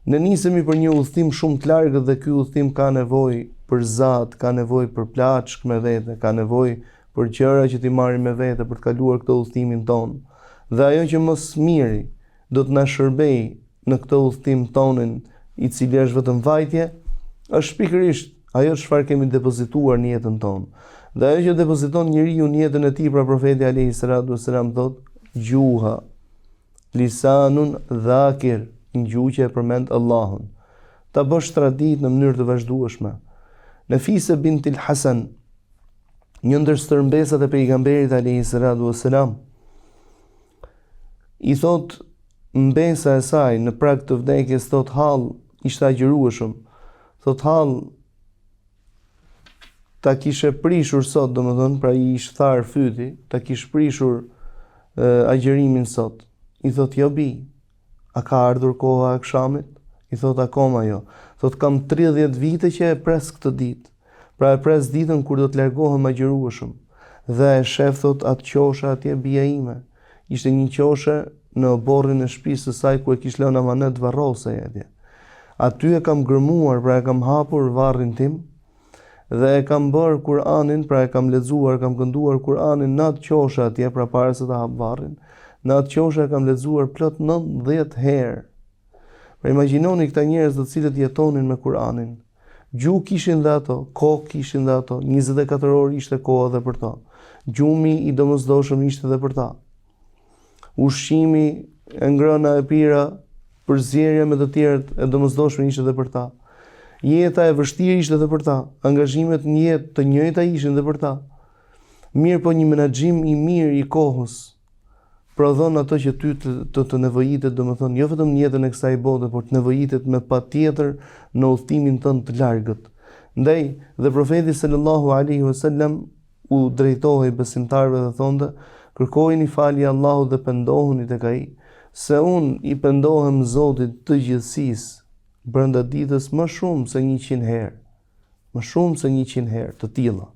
Ne nisemi për një udhëtim shumë të largët dhe ky udhëtim ka nevojë për zat, ka nevojë për plaçk me vete, ka nevojë për gjëra që t'i marrim me vete për të kaluar këtë udhëtimin ton. Dhe ajo që më së miri do të na shërbej në këtë udhëtim tonin, i cili është vetëm vajtje, është pikërisht ajo çfarë kemi depozituar në jetën tonë. Dhe ajo që depoziton njeriu në jetën e tij, pra profeti alayhi salatu wasalam thotë, gjuha, lisanun dhakir, një gjuhë që e përmend Allahun. Ta bësh tradit në mënyrë të vazhdueshme. Nefise bintil Hasan, një ndër stërmbesat e pejgamberit alayhi salatu wasalam, i thot mbesa e saj në prag të vdekjes, thot hall, ishte agjërueshëm. Thot hall, ta kishe prishur sot, domethënë, pra i ishte thar fyti, ta kish prishur agjërimin sot. I thot jo bi, a ka ardhur koha e akşamit? I thot akoma jo. Thot kam 30 vite që e pres këtë ditë. Pra e pres ditën kur do të largohem agjërueshëm. Dhe e shef, thot, atë qoshe atje bia ime. Ishte një qoshe në oborrin e shtëpisë së saj ku e kish lënë amanet varrose atje. Aty e kam gërmuar, pra e kam hapur varrin tim dhe e kam bërë Kur'anin, pra e kam lexuar, kam kënduar Kur'anin në atë qoshe atje, pra para se të hap varrin. Në atë qoshe e kam lexuar plot 90 herë. Pra imagjinoni këta njerëz të cilët jetonin me Kur'anin. Gjuhë kishin dhe ato, kokë kishin dhe ato, 24 orë ishte koha dhe për ta. Gjumi i domosdoshëm ishte dhe për ta. Ushqimi, e ngrëna e pira, përzierja me të tjerët e domosdoshme ishte dhe për ta. Jeta e vështirë ishte dhe për ta. Angazhimet në jetë të njëjta ishin dhe për ta. Mirë po një menaxhim i mirë i kohës prodhon ato që ty të nevojitet, domethënë jo vetëm në jetën e kësaj bote, por të nevojitet me patjetër në udhtimin tënd të largët. Ndaj dhe profeti sallallahu alaihi wasallam u drejtohej besimtarëve dhe thonte: kërkojini falje Allahut dhe pendohuni tek ai, se unë i pendohem Zotit të gjithësisë brenda ditës më shumë se 100 herë. Më shumë se 100 herë të tilla.